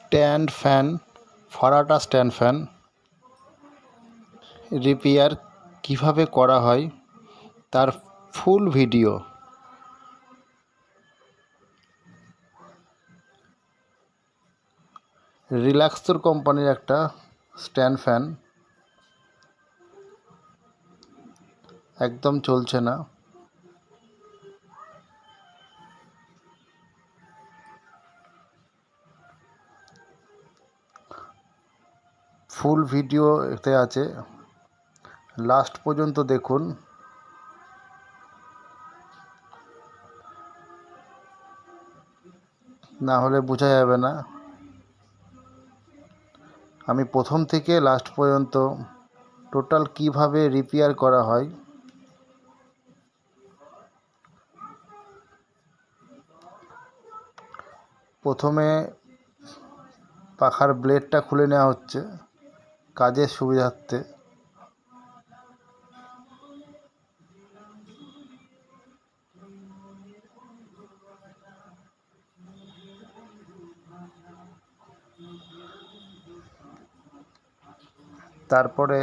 Stand fan, ফারাটা stand fan repair কিভাবে করা হয় তার ফুল ভিডিও। রিল্যাক্সোর কোম্পানির একটা স্ট্যান্ড ফ্যান, একদম চলছে না। ফুল ভিডিও এতে আছে, লাস্ট পর্যন্ত দেখুন। না হলে বোঝা যাবে না। আমি প্রথম থেকে লাস্ট পর্যন্ত টোটাল কিভাবে রিপেয়ার করা হয় প্রথমে পাখার ব্লেডটা খুলে নেওয়া হচ্ছে কাজের সুবিধার্থে। তারপরে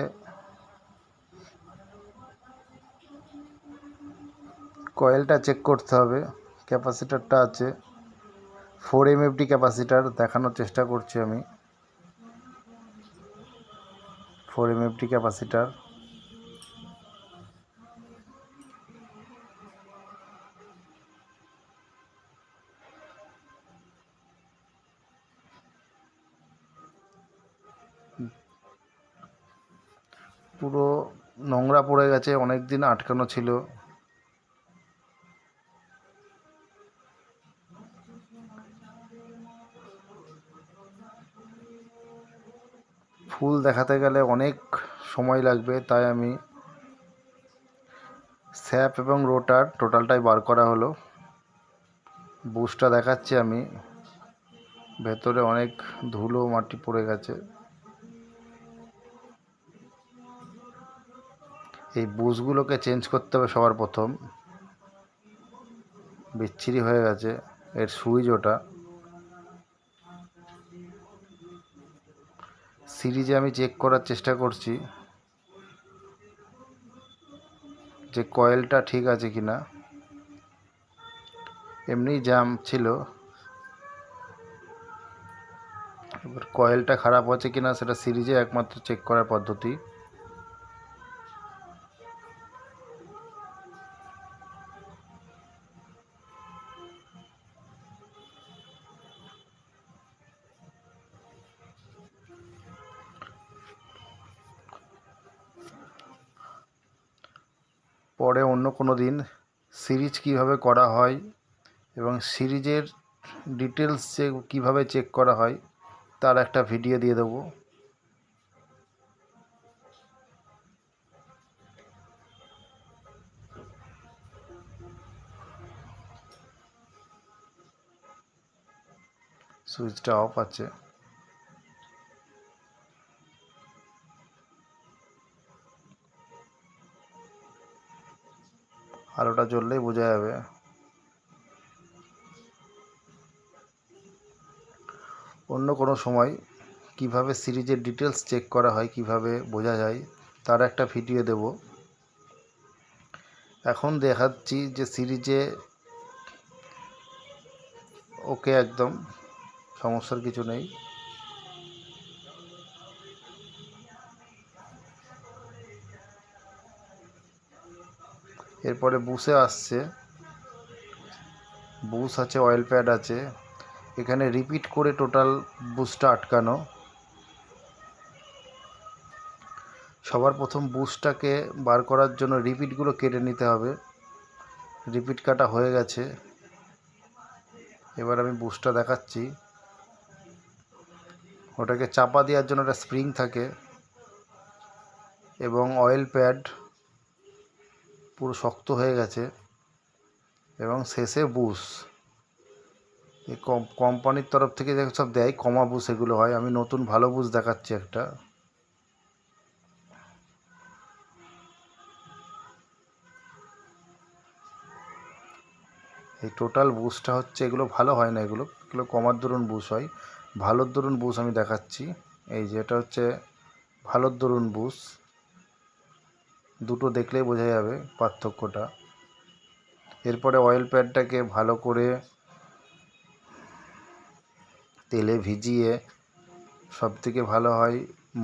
কয়েলটা চেক করতে হবে। ক্যাপাসিটারটা আছে 4 MFD ক্যাপাসিটার, দেখানোর চেষ্টা করছি আমি। 4 MFD ক্যাপাসিটার। পুরো নোংরা পড়ে গেছে, অনেক দিন আটকানো ছিল। ফুল দেখাতে গেলে অনেক সময় লাগবে, তাই আমি স্যাপ এবং রোটার টোটালটাই বার করা হলো। বুশটা দেখাচ্ছি আমি, ভেতরে অনেক ধুলো মাটি পড়ে গেছে। এই বুশগুলোকে চেঞ্জ করতে হবে সবার প্রথম, বিচ্ছিরি হয়ে গেছে। এর সুইচ ওটা। সিরিজে আমি চেক করার চেষ্টা করছি যে কয়েলটা ঠিক আছে কিনা। এমনি জ্যাম ছিল, এবার কয়েলটা খারাপ আছে কিনা সেটা সিরিজে একমাত্র চেক করার পদ্ধতি। পরে অন্য কোনো দিন সিরিজ কিভাবে করা হয় এবং সিরিজের ডিটেলস যে কীভাবে চেক করা হয় তার একটা ভিডিও দিয়ে দেবো। সুইচটা অফ আছে। আলোটা জ্বললেই বোঝা যাবে। অন্য কোনো সময় কিভাবে সিরিজের ডিটেলস চেক করা হয়, কিভাবে বোঝা যায় তার একটা ভিডিও দেব। এখন দেখাচ্ছি যে সিরিজে ওকে, একদম সমস্যার কিছু নেই। এরপরে বুশে আসছে, বুশ আছে, অয়েল প্যাড আছে। এখানে রিপিট করে টোটাল বুশটা আটকানো। সবার প্রথম বুশটাকে বার করার জন্য রিপিটগুলো কেটে নিতে হবে। রিপিট কাটা হয়ে গেছে। এবার আমি বুশটা দেখাচ্ছি। ওটাকে চাপা দেওয়ার জন্য একটা স্প্রিং থাকে এবং অয়েল প্যাড পুরো শক্ত হয়ে গেছে এবং শেষে বুশ। এই কোম্পানির তরফ থেকে সব দেয়, কমা বুশ এগুলো হয়। আমি নতুন ভালো বুশ দেখাচ্ছি একটা। এই টোটাল বুশটা হচ্ছে, এগুলো ভালো হয় না, এগুলো কমার দরুন বুশ হয়। ভালোর দরুন বুশ আমি দেখাচ্ছি। এই যে এটা হচ্ছে ভালোর দরুন বুশ, দুটো দেখলেই বোঝা যাবে পার্থক্যটা। এরপরে অয়েল প্যাডটাকে ভালো করে তেলে ভিজিয়ে, সবথেকে ভালো হয়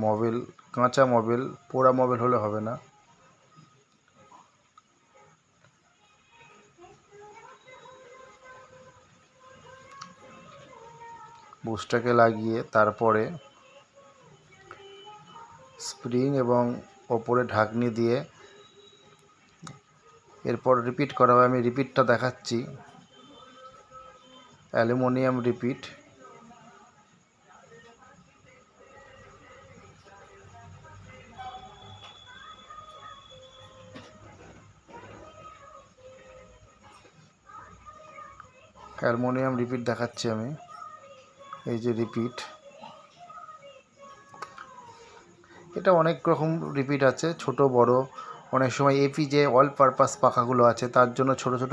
মবেল, কাঁচা মবেল, পোড়া মবেল হলে হবে না। বুশটাকে লাগিয়ে তারপরে স্প্রিং এবং ওপরে ঢাকনি দিয়ে এরপর রিপিট করা হবে। আমি রিপিটটা দেখাচ্ছি, অ্যালুমিনিয়াম রিপিট। অ্যালুমিনিয়াম রিপিট দেখাচ্ছি আমি, এই যে রিপিট। এটা অনেক রকম রিপিট আছে, ছোট বড়। অনেক সময় এপি যে অল পারপাস পাখাগুলো আছে তার জন্য ছোট ছোট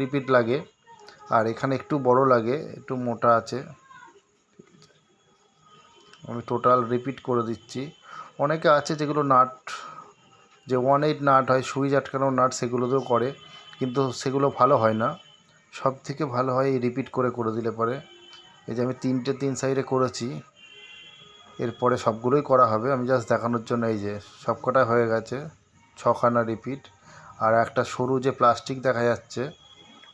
রিপিট লাগে, আর এখানে একটু বড় লাগে, একটু মোটা আছে। আমি টোটাল রিপিট করে দিচ্ছি। অনেকে আছে যেগুলো নাট, যে 1/8 নাট হয়, সুইচ আটকানো নাট, সেগুলোতেও করে, কিন্তু সেগুলো ভালো হয় না। সব থেকে ভালো হয় এই রিপিট করে দিলে পরে। এই যে আমি 3টে 3 সাইডে করেছি, এরপরে সবগুলোই করা হবে, আমি জাস্ট দেখানোর জন্য। এই যে সবকটা হয়ে গেছে, 6খানা রিপিট। আর একটা সরু যে প্লাস্টিক দেখা যাচ্ছে,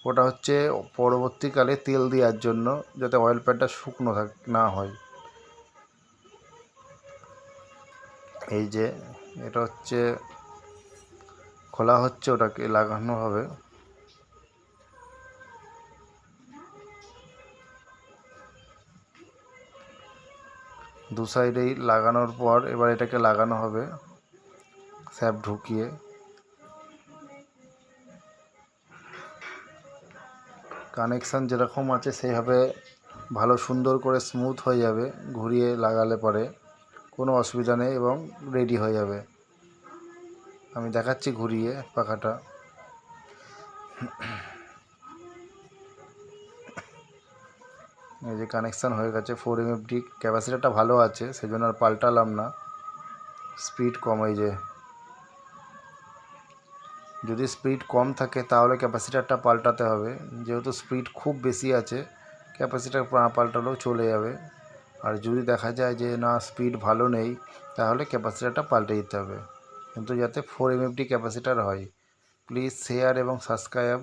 ওটা হচ্ছে পরবর্তীকালে তেল দেওয়ার জন্য, যাতে অয়েল প্যাডটা শুকনো না হয়। এই যে এটা হচ্ছে খোলা হচ্ছে, ওটাকে লাগানো হবে। দু সাইডেই লাগানোর পর এবার এটাকে লাগানো হবে স্যাপ ঢুকিয়ে। কানেকশান যেরকম আছে সেইভাবে ভালো সুন্দর করে স্মুথ হয়ে যাবে, ঘুরিয়ে লাগালে পরে কোনো অসুবিধা নেই এবং রেডি হয়ে যাবে। আমি দেখাচ্ছি ঘুরিয়ে পাখাটা। এই যে কানেকশান হয়ে গেছে। 4 MFD ক্যাপাসিটারটা ভালো আছে, সেজন্য আর পাল্টালাম না, স্পিড কম। এই যে যদি স্পিড কম থাকে তাহলে ক্যাপাসিটারটা পাল্টাতে হবে, যেহেতু স্পিড খুব বেশি আছে ক্যাপাসিটার না পাল্টালেও চলে যাবে। আর যদি দেখা যায় যে না স্পিড ভালো নেই, তাহলে ক্যাপাসিটারটা পাল্টে দিতে হবে, কিন্তু যাতে 4 MFD ক্যাপাসিটার হয়। প্লিজ শেয়ার এবং সাবস্ক্রাইব